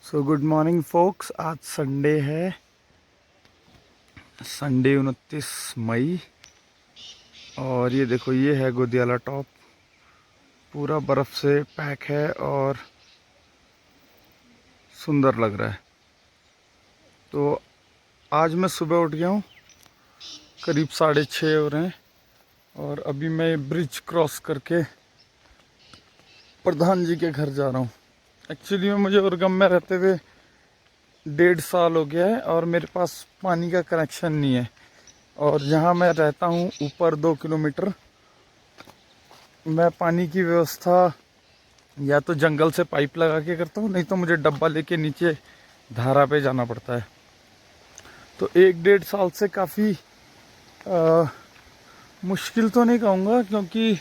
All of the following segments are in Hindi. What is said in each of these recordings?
सो गुड मॉर्निंग फोक्स। आज संडे है, संडे 29 मई। और ये देखो, ये है गोदियाला टॉप, पूरा बर्फ़ से पैक है और सुंदर लग रहा है। तो आज मैं सुबह उठ गया हूँ, करीब 6:30 हो रहे हैं और अभी मैं ब्रिज क्रॉस करके प्रधान जी के घर जा रहा हूँ। एक्चुअली में मुझे उर्गम में रहते हुए 1.5 साल हो गया है और मेरे पास पानी का कनेक्शन नहीं है। और जहाँ मैं रहता हूँ ऊपर 2 किलोमीटर, मैं पानी की व्यवस्था या तो जंगल से पाइप लगा के करता हूँ, नहीं तो मुझे डब्बा लेके नीचे धारा पे जाना पड़ता है। तो 1-1.5 साल से काफ़ी मुश्किल तो नहीं कहूँगा, क्योंकि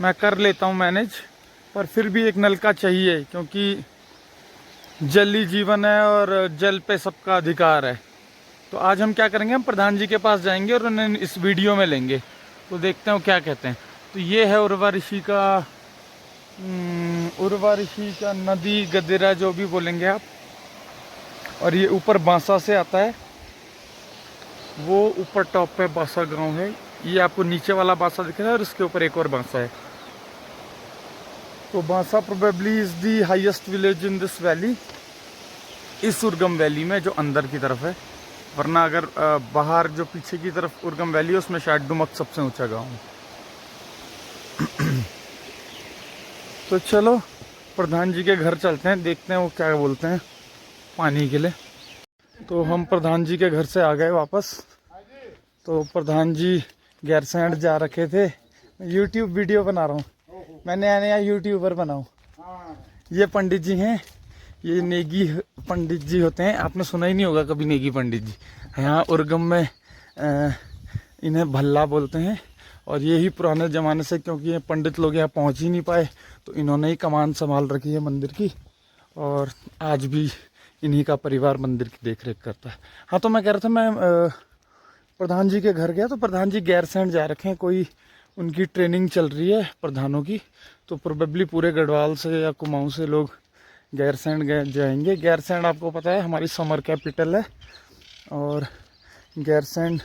मैं कर लेता हूँ मैनेज, पर फिर भी एक नलका चाहिए, क्योंकि जल ही जीवन है और जल पे सबका अधिकार है। तो आज हम क्या करेंगे, हम प्रधान जी के पास जाएंगे और उन्हें इस वीडियो में लेंगे, तो देखते हैं वो क्या कहते हैं। तो ये है उर्वा ऋषि का नदी, गदेरा जो भी बोलेंगे आप। और ये ऊपर बांसा से आता है, वो ऊपर टॉप पे बांसा गांव है। ये आपको नीचे वाला बांसा दिख रहा है और इसके ऊपर एक और बांसा है। तो Bansa probably is the highest village in this valley, इस उर्गम वैली में जो अंदर की तरफ है। वरना अगर बाहर जो पीछे की तरफ उर्गम वैली है, उसमें शायद डुमक सबसे ऊंचा गांव है। तो चलो प्रधान जी के घर चलते हैं, देखते हैं वो क्या बोलते हैं पानी के लिए। तो हम प्रधान जी के घर से आ गए वापस। तो प्रधान जी गैरसैंण जा रखे थे। यूट्यूब वीडियो बना रहा हूँ, मैं नया नया यूट्यूबर बनाऊँ। ये पंडित जी हैं, ये नेगी पंडित जी होते हैं। आपने सुना ही नहीं होगा कभी नेगी पंडित जी। यहाँ उर्गम में इन्हें भल्ला बोलते हैं। और ये ही पुराने ज़माने से, क्योंकि ये पंडित लोग यहाँ पहुँच ही नहीं पाए, तो इन्होंने ही कमान संभाल रखी है मंदिर की। और आज भी इन्हीं का परिवार मंदिर की देख रेख करता है। हाँ, तो मैं कह रहा था, मैं प्रधान जी के घर गया तो प्रधान जी गैरसैंण जा रखे हैं, कोई उनकी ट्रेनिंग चल रही है प्रधानों की। तो प्रोबेबली पूरे गढ़वाल से या कुमाऊँ से लोग गैरसैंण जाएंगे। गैरसैंण आपको पता है हमारी समर कैपिटल है, और गैरसैंण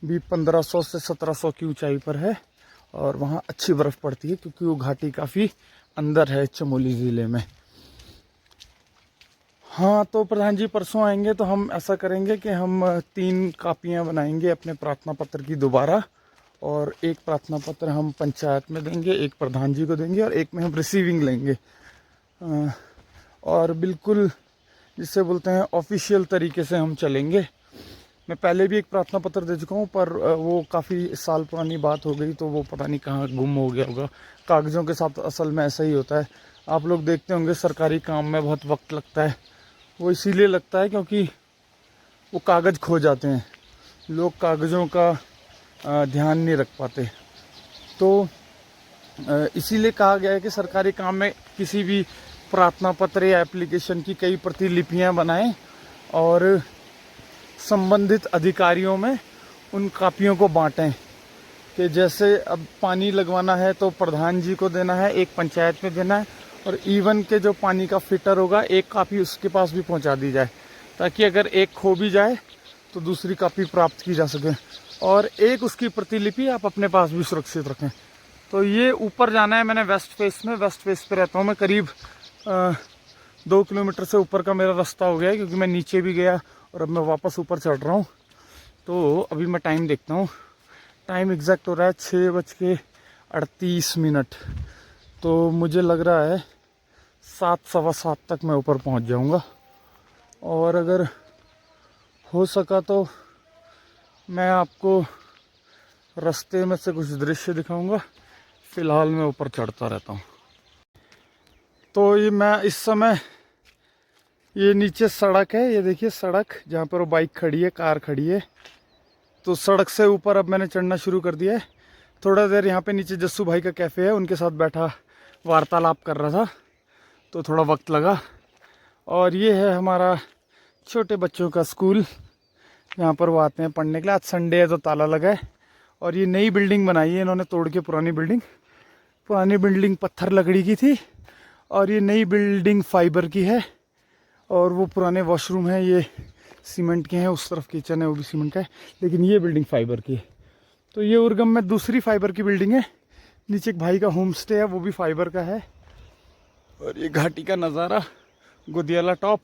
भी 1500 से 1700 की ऊंचाई पर है और वहाँ अच्छी बर्फ़ पड़ती है, क्योंकि वो घाटी काफ़ी अंदर है चमोली ज़िले में। हाँ, तो प्रधान जी परसों आएंगे तो हम ऐसा करेंगे कि हम 3 कापियाँ बनाएंगे अपने प्रार्थना पत्र की दोबारा। और एक प्रार्थना पत्र हम पंचायत में देंगे, एक प्रधान जी को देंगे और एक में हम रिसीविंग लेंगे। और बिल्कुल जिसे बोलते हैं ऑफिशियल तरीके से हम चलेंगे। मैं पहले भी एक प्रार्थना पत्र दे चुका हूँ, पर वो काफ़ी साल पुरानी बात हो गई, तो वो पता नहीं कहाँ गुम हो गया होगा। कागज़ों के साथ असल में ऐसा ही होता है। आप लोग देखते होंगे सरकारी काम में बहुत वक्त लगता है। वो इसीलिए लगता है क्योंकि वो कागज़ खो जाते हैं, लोग कागज़ों का ध्यान नहीं रख पाते। तो इसीलिए कहा गया है कि सरकारी काम में किसी भी प्रार्थना पत्र या एप्लीकेशन की कई प्रतिलिपियां बनाएं और संबंधित अधिकारियों में उन कापियों को बांटें। कि जैसे अब पानी लगवाना है तो प्रधान जी को देना है, एक पंचायत में देना है, और इवन के जो पानी का फिटर होगा एक कापी उसके पास भी पहुंचा दी जाए, ताकि अगर एक खो भी जाए तो दूसरी कापी प्राप्त की जा सके, और एक उसकी प्रतिलिपि आप अपने पास भी सुरक्षित रखें। तो ये ऊपर जाना है, मैंने वेस्ट फेस पे रहता हूँ मैं। करीब 2 किलोमीटर से ऊपर का मेरा रास्ता हो गया है, क्योंकि मैं नीचे भी गया और अब मैं वापस ऊपर चढ़ रहा हूँ। तो अभी मैं टाइम देखता हूँ, टाइम एग्जैक्ट हो रहा है 6:38। तो मुझे लग रहा है 7, सवा 7 तक मैं ऊपर पहुँच जाऊँगा। और अगर हो सका तो मैं आपको रास्ते में से कुछ दृश्य दिखाऊंगा। फ़िलहाल मैं ऊपर चढ़ता रहता हूँ। तो ये मैं इस समय, ये नीचे सड़क है, ये देखिए सड़क जहाँ पर वो बाइक खड़ी है, कार खड़ी है। तो सड़क से ऊपर अब मैंने चढ़ना शुरू कर दिया है। थोड़ा देर यहाँ पे नीचे जस्सू भाई का कैफ़े है, उनके साथ बैठा वार्तालाप कर रहा था, तो थोड़ा वक्त लगा। और ये है हमारा छोटे बच्चों का स्कूल, यहाँ पर वो आते हैं पढ़ने के लिए। आज संडे है तो ताला लगा है। और ये नई बिल्डिंग बनाई है इन्होंने तोड़ के, पुरानी बिल्डिंग पत्थर लकड़ी की थी, और ये नई बिल्डिंग फाइबर की है। और वो पुराने वॉशरूम हैं, ये सीमेंट के हैं, उस तरफ किचन है वो भी सीमेंट का है, लेकिन ये बिल्डिंग फाइबर की है। तो ये उर्गम में दूसरी फाइबर की बिल्डिंग है, नीचे एक भाई का होम स्टे है, वो भी फाइबर का है। और ये घाटी का नज़ारा, गुदियाला टॉप,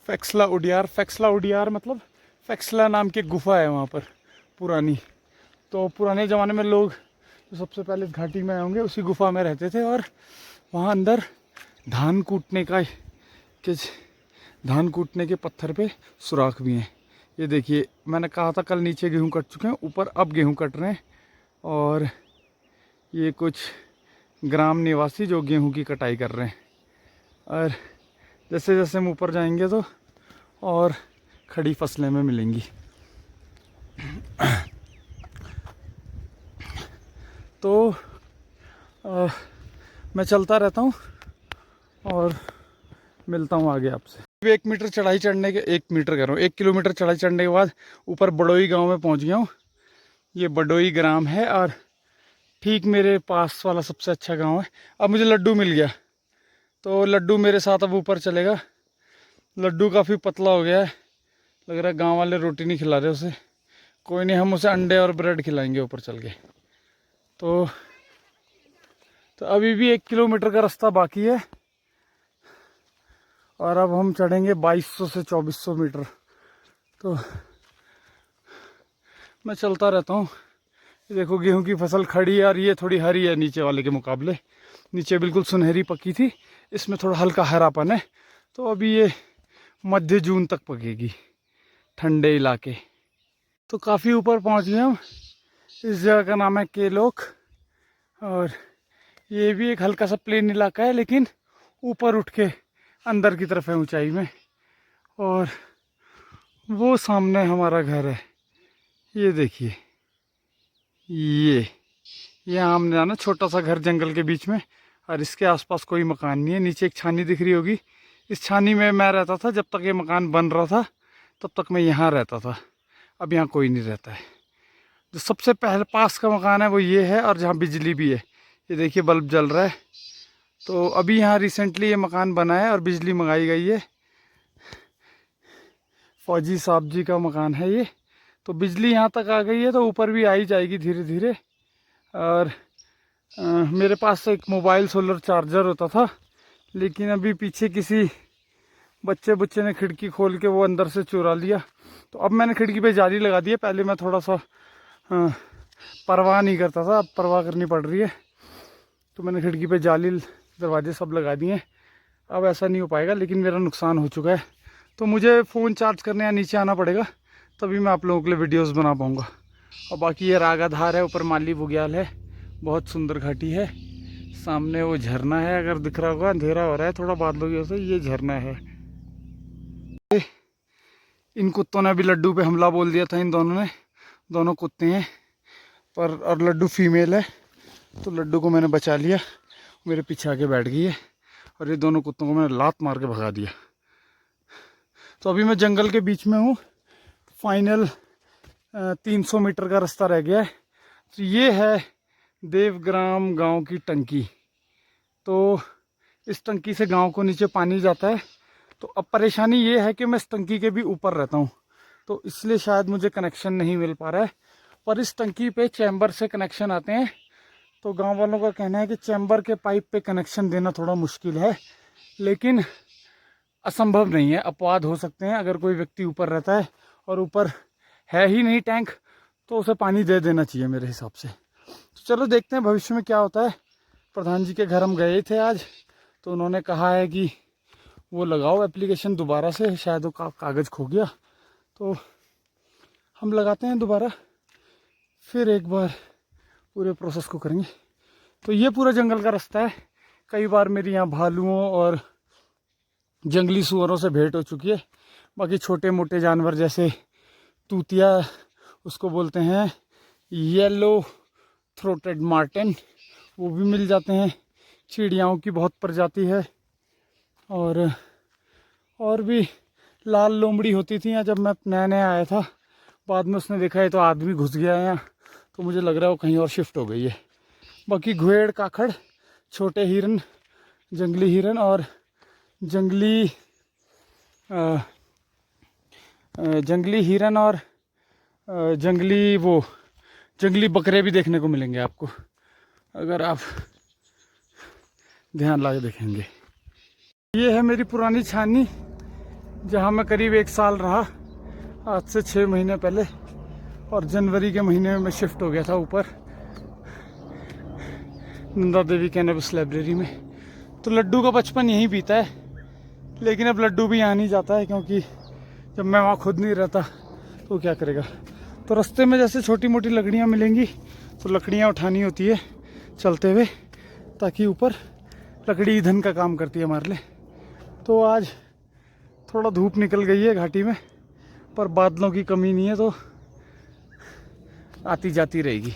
फैक्सला उडियार। फैक्सला उडियार मतलब फैक्सला नाम की गुफा है वहाँ पर पुरानी। तो पुराने ज़माने में लोग जो सबसे पहले इस घाटी में आए होंगे उसी गुफा में रहते थे, और वहाँ अंदर धान कूटने के पत्थर पे सुराख भी हैं। ये देखिए, मैंने कहा था कल नीचे गेहूँ कट चुके हैं, ऊपर अब गेहूँ कट रहे हैं। और ये कुछ ग्राम निवासी जो गेहूँ की कटाई कर रहे हैं। और जैसे जैसे हम ऊपर जाएंगे तो और खड़ी फसलें में मिलेंगी। तो मैं चलता रहता हूँ और मिलता हूँ आगे आपसे। 1 मीटर चढ़ाई चढ़ने के 1 मीटर कर रहा हूँ 1 किलोमीटर चढ़ाई चढ़ने के बाद ऊपर बडोई गांव में पहुँच गया हूँ। ये बडोई ग्राम है और ठीक मेरे पास वाला सबसे अच्छा गांव है। अब मुझे लड्डू मिल गया, तो लड्डू मेरे साथ अब ऊपर चलेगा। लड्डू काफ़ी पतला हो गया है, लग रहा है गाँव वाले रोटी नहीं खिला रहे उसे। कोई नहीं, हम उसे अंडे और ब्रेड खिलाएंगे ऊपर चल के। तो अभी भी 1 किलोमीटर का रास्ता बाकी है, और अब हम चढ़ेंगे 2200 से 2400 मीटर। तो मैं चलता रहता हूँ। देखो गेहूं की फसल खड़ी है और ये थोड़ी हरी है नीचे वाले के मुकाबले। नीचे बिल्कुल सुनहरी पकी थी, इसमें थोड़ा हल्का हरापन है। तो अभी ये मध्य जून तक पकेगी, ठंडे इलाके। तो काफ़ी ऊपर पहुँच गए हम। इस जगह का नाम है केलोक, और ये भी एक हल्का सा प्लेन इलाका है, लेकिन ऊपर उठ के अंदर की तरफ है ऊंचाई में। और वो सामने हमारा घर है, ये देखिए, ये आमने जाना छोटा सा घर जंगल के बीच में, और इसके आसपास कोई मकान नहीं है। नीचे एक छानी दिख रही होगी, इस छानी में मैं रहता था जब तक ये मकान बन रहा था, तब तक मैं यहाँ रहता था। अब यहाँ कोई नहीं रहता है। जो सबसे पहले पास का मकान है वो ये है, और जहाँ बिजली भी है, ये देखिए बल्ब जल रहा है। तो अभी यहाँ रिसेंटली ये मकान बना है और बिजली मंगाई गई है। फौजी साहब जी का मकान है ये। तो बिजली यहाँ तक आ गई है, तो ऊपर भी आई जाएगी धीरे धीरे। और मेरे पास एक मोबाइल सोलर चार्जर होता था, लेकिन अभी पीछे किसी बच्चे ने खिड़की खोल के वो अंदर से चुरा लिया। तो अब मैंने खिड़की पे जाली लगा दी है। पहले मैं थोड़ा सा परवाह नहीं करता था, अब परवाह करनी पड़ रही है। तो मैंने खिड़की पे जाली, दरवाजे सब लगा दिए। अब ऐसा नहीं हो पाएगा, लेकिन मेरा नुकसान हो चुका है। तो मुझे फ़ोन चार्ज करने यहाँ नीचे आना पड़ेगा, तभी मैं आप लोगों के लिए वीडियोस बना पाऊँगा। और बाकी ये रागाधार है, ऊपर माली बुग्याल है, बहुत सुंदर घाटी है। सामने वो झरना है, अगर दिख रहा होगा, अंधेरा हो रहा है थोड़ा बादलों की वजह से, ये झरना है। इन कुत्तों ने भी लड्डू पे हमला बोल दिया था, इन दोनों ने, दोनों कुत्ते हैं पर, और लड्डू फीमेल है। तो लड्डू को मैंने बचा लिया, मेरे पीछे आके बैठ गई है, और ये दोनों कुत्तों को मैंने लात मार के भगा दिया। तो अभी मैं जंगल के बीच में हूँ, फाइनल 300 मीटर का रास्ता रह गया है। तो ये है देवग्राम गांव की टंकी। तो इस टंकी से गांव को नीचे पानी जाता है। तो अब परेशानी ये है कि मैं इस टंकी के भी ऊपर रहता हूँ, तो इसलिए शायद मुझे कनेक्शन नहीं मिल पा रहा है। पर इस टंकी पे चैम्बर से कनेक्शन आते हैं। तो गांव वालों का कहना है कि चैम्बर के पाइप पे कनेक्शन देना थोड़ा मुश्किल है, लेकिन असंभव नहीं है। अपवाद हो सकते हैं। अगर कोई व्यक्ति ऊपर रहता है और ऊपर है ही नहीं टैंक, तो उसे पानी दे देना चाहिए मेरे हिसाब से। तो चलो देखते हैं भविष्य में क्या होता है। प्रधान जी के घर हम गए थे आज, तो उन्होंने कहा है कि वो लगाओ एप्लीकेशन दोबारा से, शायद वो कागज़ खो गया, तो हम लगाते हैं दोबारा, फिर एक बार पूरे प्रोसेस को करेंगे। तो ये पूरा जंगल का रास्ता है। कई बार मेरी यहाँ भालुओं और जंगली सुअरों से भेंट हो चुकी है। बाकी छोटे मोटे जानवर जैसे तूतिया, उसको बोलते हैं येलो थ्रोटेड मार्टिन, वो भी मिल जाते हैं। चिड़ियाओं की बहुत प्रजाति है, और भी लाल लोमड़ी होती थी यहाँ जब मैं नया नया आया था। बाद में उसने देखा है तो आदमी घुस गया है यहाँ, तो मुझे लग रहा है वो कहीं और शिफ्ट हो गई है। बाकी घुएड़, काखड़, छोटे हिरन, जंगली हिरन और जंगली जंगली हिरन और जंगली बकरे भी देखने को मिलेंगे आपको, अगर आप ध्यान लगा देखेंगे। ये है मेरी पुरानी छावनी, जहाँ मैं करीब 1 साल रहा, आज से 6 महीने पहले, और जनवरी के महीने में मैं शिफ्ट हो गया था ऊपर नंदा देवी कैनबिस लाइब्रेरी में। तो लड्डू का बचपन यहीं बीता है, लेकिन अब लड्डू भी यहाँ नहीं जाता है, क्योंकि जब मैं वहाँ खुद नहीं रहता तो क्या करेगा। तो रास्ते में जैसे छोटी मोटी लकड़ियाँ मिलेंगी तो लकड़ियाँ उठानी होती है चलते हुए, ताकि ऊपर लकड़ी ईंधन का काम करती है हमारे लिए। तो आज थोड़ा धूप निकल गई है घाटी में, पर बादलों की कमी नहीं है, तो आती जाती रहेगी।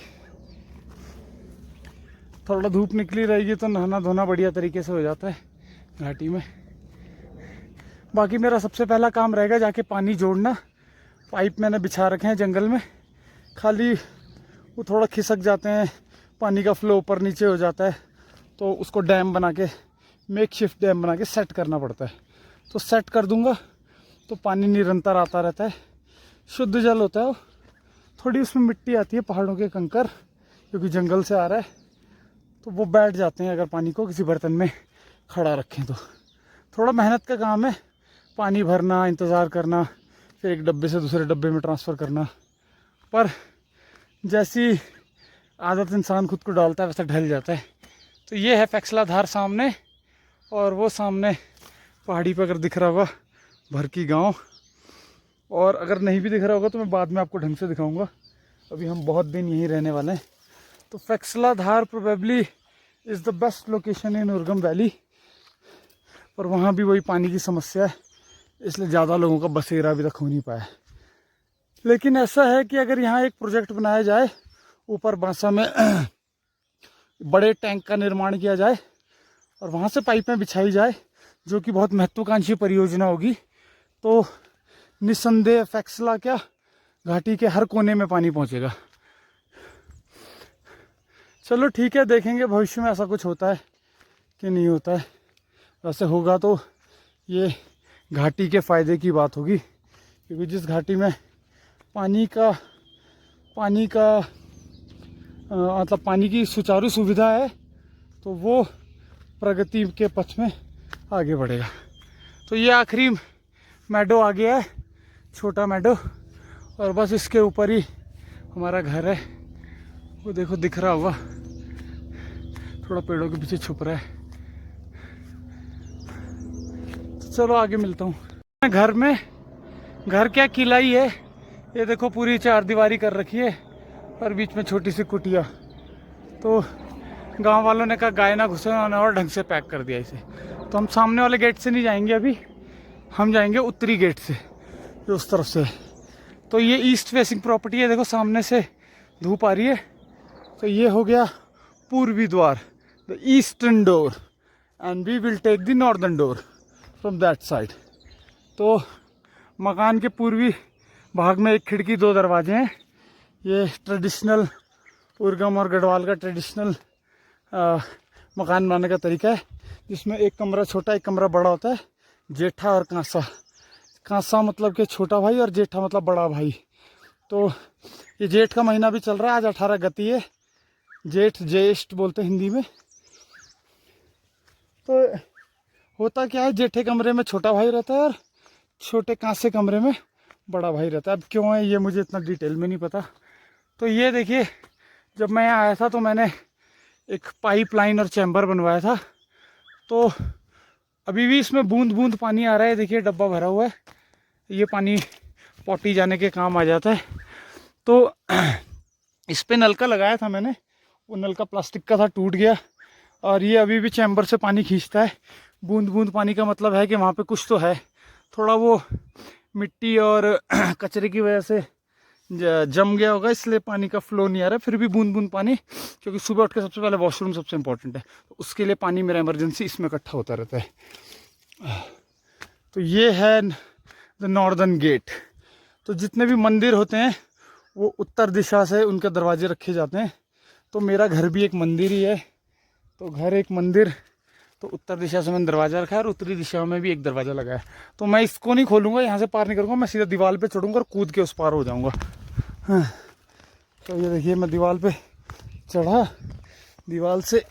थोड़ा धूप निकली रहेगी तो नहाना धोना बढ़िया तरीके से हो जाता है घाटी में। बाकी मेरा सबसे पहला काम रहेगा जाके पानी जोड़ना। पाइप मैंने बिछा रखे हैं जंगल में, खाली वो थोड़ा खिसक जाते हैं, पानी का फ्लो ऊपर नीचे हो जाता है, तो उसको डैम बना के, मेकशिफ्ट डैम बना के सेट करना पड़ता है। तो सेट कर दूंगा तो पानी निरंतर आता रहता है, शुद्ध जल होता है वो। थोड़ी उसमें मिट्टी आती है, पहाड़ों के कंकर, क्योंकि जंगल से आ रहा है, तो वो बैठ जाते हैं अगर पानी को किसी बर्तन में खड़ा रखें तो। थोड़ा मेहनत का काम है, पानी भरना, इंतज़ार करना, फिर एक डब्बे से दूसरे डब्बे में ट्रांसफ़र करना, पर जैसी आदत इंसान खुद को डालता है वैसा ढल जाता है। तो ये है फैक्सला धार सामने, और वो सामने पहाड़ी पर अगर दिख रहा होगा भरकी गांव, और अगर नहीं भी दिख रहा होगा तो मैं बाद में आपको ढंग से दिखाऊंगा। अभी हम बहुत दिन यहीं रहने वाले हैं। तो फैक्सला धार probably is the best location in Urgam valley, पर वहाँ भी वही पानी की समस्या है, इसलिए ज़्यादा लोगों का बसेरा अभी तक हो नहीं पाया। लेकिन ऐसा है कि अगर यहाँ एक प्रोजेक्ट बनाया जाए, ऊपर बांसा में बड़े टैंक का निर्माण किया जाए और वहाँ से पाइपें बिछाई जाए, जो कि बहुत महत्वाकांक्षी परियोजना होगी, तो निस्संदेह फैक्सला क्या, घाटी के हर कोने में पानी पहुँचेगा। चलो ठीक है, देखेंगे भविष्य में ऐसा कुछ होता है कि नहीं होता है। वैसे होगा तो ये घाटी के फ़ायदे की बात होगी, क्योंकि जिस घाटी में पानी की सुचारू सुविधा है, तो वो प्रगति के पथ में आगे बढ़ेगा। तो ये आखिरी मैडो आ गया है, छोटा मैडो, और बस इसके ऊपर ही हमारा घर है। वो देखो दिख रहा होगा, थोड़ा पेड़ों के पीछे छुप रहा है। तो चलो आगे मिलता हूँ। घर क्या किला ही है, ये देखो पूरी 4 दीवारी कर रखी है, और बीच में छोटी सी कुटिया। तो गांव वालों ने कहा गाय ना घुसे, उन्होंने और ढंग से पैक कर दिया इसे। तो हम सामने वाले गेट से नहीं जाएंगे, अभी हम जाएंगे उत्तरी गेट से, जो उस तरफ से है। तो ये ईस्ट फेसिंग प्रॉपर्टी है, देखो सामने से धूप आ रही है। तो ये हो गया पूर्वी द्वार, the eastern door, and we will take the northern door from that side. तो मकान के पूर्वी भाग में 1 खिड़की 2 दरवाजे हैं। ये ट्रेडिशनल उर्गम और गढ़वाल का ट्रेडिशनल मकान बनाने का तरीका है, जिसमें 1 कमरा छोटा 1 कमरा बड़ा होता है। जेठा और कांसा, कांसा मतलब कि छोटा भाई और जेठा मतलब बड़ा भाई। तो ये जेठ का महीना भी चल रहा है, आज 18 गति है, जेठ ज्येष्ठ बोलते हैं हिंदी में। तो होता क्या है, जेठे कमरे में छोटा भाई रहता है और छोटे कांसे कमरे में बड़ा भाई रहता है। अब क्यों है ये मुझे इतना डिटेल में नहीं पता। तो ये देखिए, जब मैं यहाँ आया था तो मैंने एक पाइपलाइन और चैम्बर बनवाया था। तो अभी भी इसमें बूंद बूंद पानी आ रहा है, देखिए डब्बा भरा हुआ है। ये पानी पॉटी जाने के काम आ जाता है। तो इस पे नलका लगाया था मैंने, वो नलका प्लास्टिक का था, टूट गया, और ये अभी भी चैम्बर से पानी खींचता है। बूंद बूंद पानी का मतलब है कि वहाँ पे कुछ तो है। थोड़ा वो मिट्टी और कचरे की वजह से जम गया होगा, इसलिए पानी का फ्लो नहीं आ रहा है। फिर भी बूंद बूंद पानी, क्योंकि सुबह उठ के सबसे पहले वॉशरूम सबसे इम्पोर्टेंट है, तो उसके लिए पानी मेरा इमरजेंसी इसमें इकट्ठा होता रहता है। तो ये है द नॉर्दर्न गेट। तो जितने भी मंदिर होते हैं वो उत्तर दिशा से उनके दरवाजे रखे जाते हैं। तो मेरा घर भी एक मंदिर ही है। तो घर एक मंदिर तो उत्तर दिशा से मैंने दरवाज़ा रखा है और उत्तरी दिशा में भी एक दरवाज़ा लगा है। तो मैं इसको नहीं खोलूँगा, यहाँ से पार नहीं करूँगा, मैं सीधा दीवार पे चढ़ूँगा और कूद के उस पार हो जाऊँगा। हाँ, तो ये देखिए मैं दीवार पे चढ़ा, दीवार से